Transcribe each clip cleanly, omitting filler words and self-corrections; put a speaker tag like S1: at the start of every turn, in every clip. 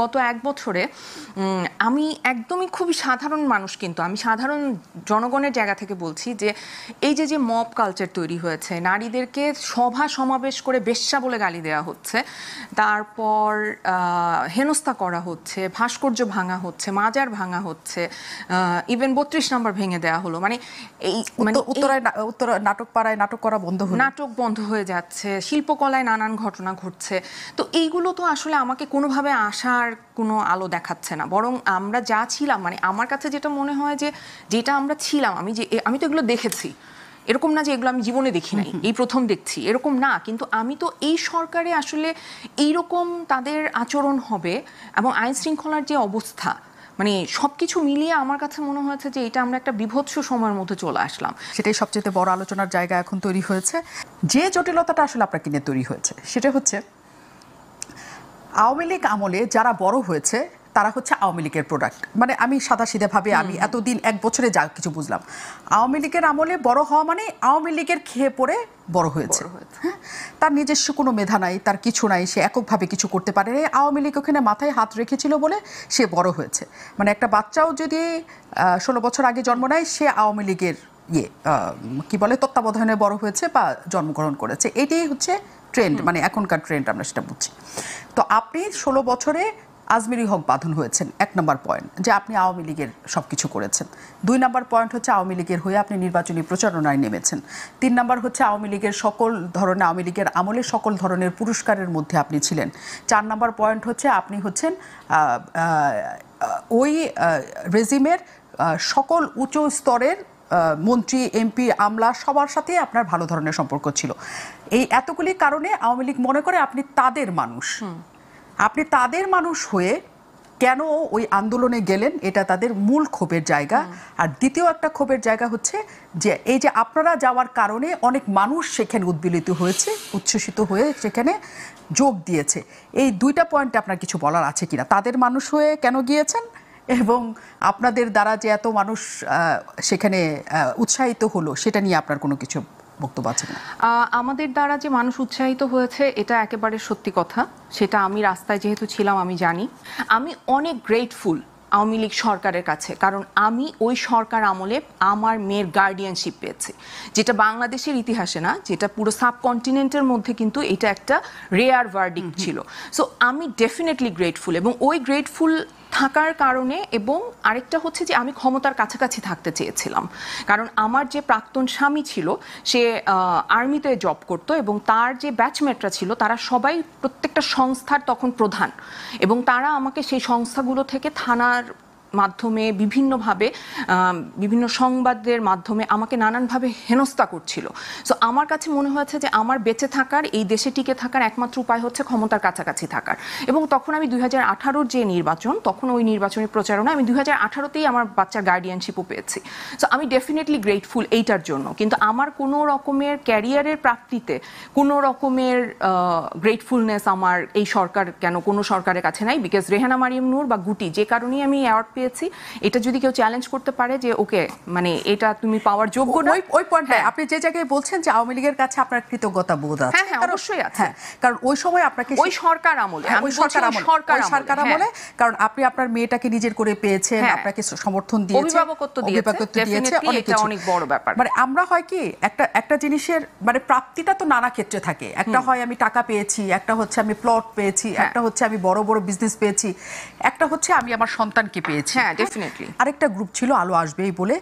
S1: গত 1 বছরে আমি একদমই খুবই সাধারণ মানুষ, কিন্তু আমি সাধারণ জনগণের জায়গা থেকে বলছি যে এই যে মব কালচার তৈরি হয়েছে, নারীদেরকে সভা সমাবেশ করে বেশ্যা বলে গালি দেওয়া হচ্ছে, তারপর হেনস্থা করা হচ্ছে, ভাস্কর্য ভাঙা হচ্ছে, মাজার ভাঙা হচ্ছে, ইভেন 32 নম্বর ভেঙে দেওয়া হলো। মানে এই
S2: উত্তর নাটকপাড়ায় নাটক করা বন্ধ হলো,
S1: নাটক বন্ধ হয়ে যাচ্ছে, শিল্পকলায় নানান ঘটনা ঘটছে। তো এইগুলো তো আসলে আমাকে কোনোভাবে আশার কোনো আলো দেখাচ্ছে না, বরং আমরা যা ছিলাম, মানে আমার কাছে যেটা মনে হয় যে যেটা আমরা ছিলাম, আমি তো এগুলো দেখেছি, এরকম না যে এগুলো আমি জীবনে দেখি নাই, এই প্রথম দেখছি, এরকম না। কিন্তু আমি তো এই সরকারে আসলে এইরকম তাদের আচরণ হবে এবং আইন শৃঙ্খলার যে অবস্থা, মানে সবকিছু মিলিয়ে আমার কাছে মনে হয়েছে যে এটা আমরা একটা বিভৎস সময়ের মধ্যে চলে আসলাম।
S2: সেটাই সবচেয়ে বড় আলোচনার জায়গা এখন তৈরি হয়েছে। যে জটিলতাটা আসলে আপনাকে নিয়ে তৈরি হয়েছে সেটা হচ্ছে আওয়ামী লীগ আমলে যারা বড় হয়েছে তারা হচ্ছে আওয়ামী লীগের প্রোডাক্ট। মানে আমি সাদাসিধেভাবে আমি এতদিন 1 বছরে যা কিছু বুঝলাম, আওয়ামী লীগের আমলে বড় হওয়া মানে আওয়ামী লীগের খেয়ে পড়ে বড় হয়েছে। হ্যাঁ, তার নিজস্ব কোনো মেধা নাই, তার কিছু নাই, সে এককভাবে কিছু করতে পারে না। আওয়ামী লীগ ওখানে মাথায় হাত রেখেছিল বলে সে বড় হয়েছে। মানে একটা বাচ্চাও যদি 16 বছর আগে জন্ম নেয়, সে আওয়ামী লীগের কি বলে তত্ত্বাবধানে বড় হয়েছে বা জন্মগ্রহণ করেছে। এটাই হচ্ছে ট্রেন্ড, মানে এখনকার ট্রেন্ড, আমরা সেটা বুঝছি। তো আপনি 16 বছরে আজমেরি হক বাঁধন হয়েছেন, 1 নম্বর পয়েন্ট, যে আপনি আওয়ামী লীগের সব কিছু করেছেন। 2 নম্বর পয়েন্ট হচ্ছে আওয়ামী লীগের হয়ে আপনি নির্বাচনী প্রচারণায় নেমেছেন। 3 নম্বর হচ্ছে আওয়ামী লীগের আওয়ামী লীগের আমলে সকল ধরনের পুরস্কারের মধ্যে আপনি ছিলেন। 4 নম্বর পয়েন্ট হচ্ছে আপনি হচ্ছেন ওই রেজিমের সকল উচ্চ স্তরের মন্ত্রী, এমপি, আমলা সবার সাথে আপনার ভালো ধরনের সম্পর্ক ছিল। এই এতগুলি কারণে আওয়ামী লীগ মনে করে আপনি তাদের মানুষ। আপনি তাদের মানুষ হয়ে কেন ওই আন্দোলনে গেলেন, এটা তাদের মূল ক্ষোভের জায়গা। আর দ্বিতীয় একটা ক্ষোভের জায়গা হচ্ছে যে এই যে আপনারা যাওয়ার কারণে অনেক মানুষ সেখানে উদ্বেলিত হয়েছে, উচ্ছ্বসিত হয়ে সেখানে যোগ দিয়েছে। এই 2টা পয়েন্টে আপনার কিছু বলার আছে কিনা? তাদের মানুষ হয়ে কেন গিয়েছেন এবং আপনাদের দ্বারা যে এত মানুষ সেখানে উৎসাহিত হলো, সেটা নিয়ে আপনার কোনো কিছু বক্তব্য আছে কিনা?
S1: আমাদের দ্বারা যে মানুষ উৎসাহিত হয়েছে এটা একেবারে সত্যি কথা, সেটা আমি রাস্তায় যেহেতু ছিলাম আমি জানি। আমি অনেক গ্রেটফুল আওয়ামী লীগ সরকারের কাছে, কারণ আমি ওই সরকার আমলে আমার মেয়ের গার্ডিয়ানশিপ পেয়েছি, যেটা বাংলাদেশের ইতিহাসে না, যেটা পুরো সাবকন্টিনেন্টের মধ্যে কিন্তু এটা একটা রেয়ার ভার্ডিক্ট ছিল। সো আমি ডেফিনেটলি গ্রেটফুল, এবং ওই গ্রেটফুল থাকার কারণে, এবং আরেকটা হচ্ছে যে আমি ক্ষমতার কাছাকাছি থাকতে চেয়েছিলাম, কারণ আমার যে প্রাক্তন স্বামী ছিল সে আর্মিতে জব করতো, এবং তার যে ব্যাচমেটরা ছিল তারা সবাই প্রত্যেকটা সংস্থার তখন প্রধান, এবং তারা আমাকে সেই সংস্থাগুলো থেকে থানার মাধ্যমে বিভিন্নভাবে বিভিন্ন সংবাদের মাধ্যমে আমাকে নানানভাবে হেনস্থা করছিল। সো আমার কাছে মনে হয়েছে যে আমার বেঁচে থাকার, এই দেশে টিকে থাকার একমাত্র উপায় হচ্ছে ক্ষমতার কাছাকাছি থাকার। এবং তখন আমি 2018-র যে নির্বাচন, তখন ওই নির্বাচনী প্রচারণা আমি 2018-তেই আমার বাচ্চার গার্ডিয়ানশিপও পেয়েছি। সো আমি ডেফিনেটলি গ্রেটফুল এইটার জন্য, কিন্তু আমার কোনো রকমের ক্যারিয়ারের প্রাপ্তিতে কোনো রকমের গ্রেটফুলনেস আমার এই সরকার কেন কোনো সরকারের কাছে নাই। বিকজ রেহানা মারিয়াম নূর বা গুটি যে কারণেই আমি অ্যাওয়ার্ড পেয়েছি, এটা যদি কেউ চ্যালেঞ্জ করতে পারে যে ওকে মানে এটা তুমি পাওয়ার যোগ্য না,
S2: ওই পয়েন্টে আপনি যে জায়গায় বলছেন যে আওয়ামী লীগের কাছে আপনার কৃতজ্ঞতা বোধ আছে।
S1: হ্যাঁ, অবশ্যই আছে।
S2: কারণ ওই সময় আপনাকে
S1: ওই সরকার আমলে,
S2: ওই সরকার আমলে, কারণ আপনি আপনার মেয়েটাকে নিজের করে পেয়েছেন, আপনাকে সমর্থন দিয়েছে,
S1: অভিভাবকত্ব দিয়েছে, অনেক বড় ব্যাপার।
S2: মানে আমরা হয় কি একটা জিনিসের মানে প্রাপ্তিটা তো নানা ক্ষেত্রে থাকে। একটা হয় আমি টাকা পেয়েছি, একটা হচ্ছে আমি প্লট পেয়েছি, একটা হচ্ছে আমি বড় বড় বিজনেস পেয়েছি, একটা হচ্ছে আমি আমার সন্তানকে পেয়েছি।
S1: হ্যাঁ, ডেফিনেটলি।
S2: আরেকটা গ্রুপ ছিল আলো আসবেই বলে,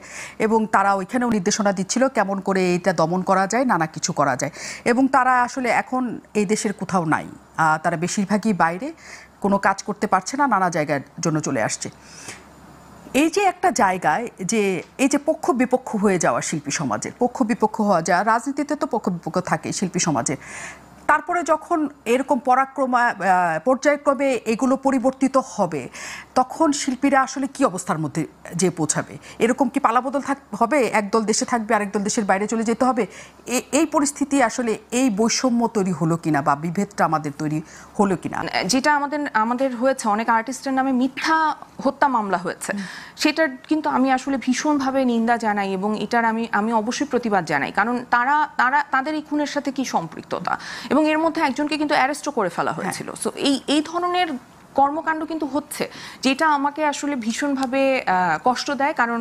S2: এবং তারা ওইখানেও নির্দেশনা দিচ্ছিল কেমন করে এটা দমন করা যায়, নানা কিছু করা যায়। এবং তারা আসলে এখন এই দেশের কোথাও নাই, তারা বেশিরভাগই বাইরে, কোনো কাজ করতে পারছে না, নানা জায়গার জন্য চলে আসছে। এই যে একটা জায়গায় যে এই যে পক্ষ বিপক্ষ হয়ে যাওয়া শিল্পী সমাজের, পক্ষ বিপক্ষ হওয়া যায়, রাজনীতিতে তো পক্ষ বিপক্ষ থাকে শিল্পী সমাজের, তারপরে যখন এরকম পর্যায়ক্রমে এগুলো পরিবর্তিত হবে, তখন শিল্পীরা আসলে কি অবস্থার মধ্যে যে পৌঁছাবে? এরকম কি পালাবদল হবে, একদল দেশে থাকবে আরেকদল দেশের বাইরে চলে যেতে হবে? এই পরিস্থিতি আসলে এই বৈষম্য তৈরি হলো কিনা বা বিভেদটা আমাদের তৈরি হলো কিনা?
S1: যেটা আমাদের হয়েছে, অনেক আর্টিস্টের নামে মিথ্যা হত্যা মামলা হয়েছে, সেটার কিন্তু আমি আসলে ভীষণভাবে নিন্দা জানাই, এবং এটার আমি অবশ্যই প্রতিবাদ জানাই, কারণ তাদের এই খুনের সাথে কি সম্পৃক্ততা, এবং এর মধ্যে একজনকে কিন্তু অ্যারেস্টও করে ফেলা হয়েছিল। সো এই ধরনের কর্মকাণ্ড কিন্তু হচ্ছে, যেটা আমাকে আসলে ভীষণভাবে কষ্ট দেয়। কারণ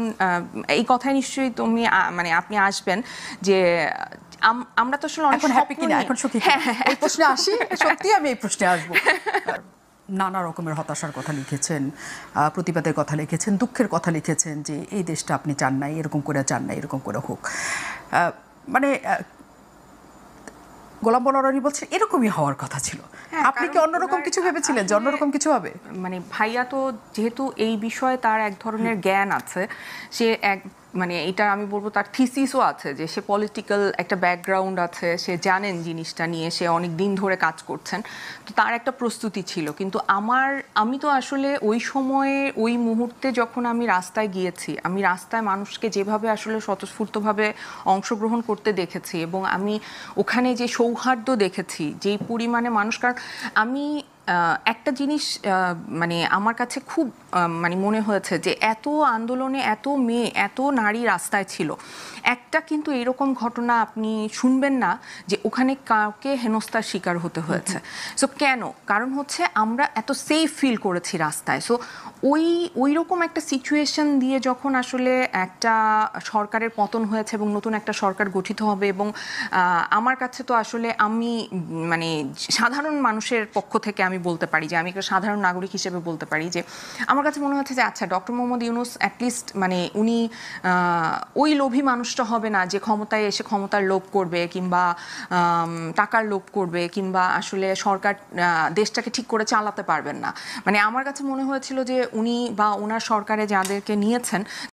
S1: এই কথায় নিশ্চয়ই তুমি মানে আপনি আসবেন যে আমরা তো আসলে অনেক
S2: এখন হ্যাপি
S1: স্বপ্ন
S2: কিনা,
S1: নিয়ে-
S2: এখন সুখী
S1: হ্যাঁ,
S2: কিনা? এই প্রশ্নে আসি, সত্যি আমি এই প্রশ্নে আসবো। নানা রকমের হতাশার কথা লিখেছেন, প্রতিবাদের কথা লিখেছেন, দুঃখের কথা লিখেছেন, যে এই দেশটা আপনি চান নাই, এরকম করে চান নাই, এরকম করে হোক। মানে গোলাম বলরানি বলছেন এরকমই হওয়ার কথা ছিল।
S1: হ্যাঁ,
S2: আপনি কি
S1: কারণ
S2: অন্যরকম কিছু ভেবেছিলেন যে
S1: আসলে-
S2: অন্যরকম কিছু হবে?
S1: মানে ভাইয়া তো যেহেতু এই বিষয়ে তার এক ধরনের জ্ঞান আছে, সে এক মানে এটা আমি বলবো তার থিসিসও আছে, যে সে পলিটিক্যাল একটা ব্যাকগ্রাউন্ড আছে, সে জানেন জিনিসটা নিয়ে, সে অনেক দিন ধরে কাজ করছেন, তো তার একটা প্রস্তুতি ছিল। কিন্তু আমি তো আসলে ওই সময়ে ওই মুহূর্তে যখন আমি রাস্তায় গিয়েছি, আমি রাস্তায় মানুষকে যেভাবে আসলে স্বতঃস্ফূর্তভাবে অংশগ্রহণ করতে দেখেছি, এবং আমি ওখানে যে সৌহার্দ্য দেখেছি, যেই পরিমাণে মানুষ, কারণ আমি একটা জিনিস মানে আমার কাছে খুব মানে মনে হয়েছে যে এত আন্দোলনে এত মেয়ে এত নারী রাস্তায় ছিল, একটা কিন্তু এরকম ঘটনা আপনি শুনবেন না যে ওখানে কাউকে হেনস্থার শিকার হতে হয়েছে। সো কেন? কারণ হচ্ছে আমরা এত সেফ ফিল করেছি রাস্তায়। সো ওই রকম একটা সিচুয়েশন দিয়ে যখন আসলে একটা সরকারের পতন হয়েছে এবং নতুন একটা সরকার গঠিত হবে, এবং আমার কাছে তো আসলে আমি মানে সাধারণ মানুষের পক্ষ থেকে আমি বলতে পারি, যে আমি একটা সাধারণ নাগরিক হিসেবে বলতে পারি, যে আমার কাছে মনে হচ্ছে যে আচ্ছা, ডক্টর মোহাম্মদ ইউনূস অ্যাটলিস্ট মানে উনি ওই লোভী মানুষটা হবে না যে ক্ষমতায় এসে ক্ষমতার লোভ করবে, কিংবা টাকার লোভ করবে, কিংবা আসলে সরকার দেশটাকে ঠিক করে চালাতে পারবেন না। মানে আমার কাছে মনে হয়েছিল যে উনি বা ওনার সরকারে যাদেরকে নিয়েছেন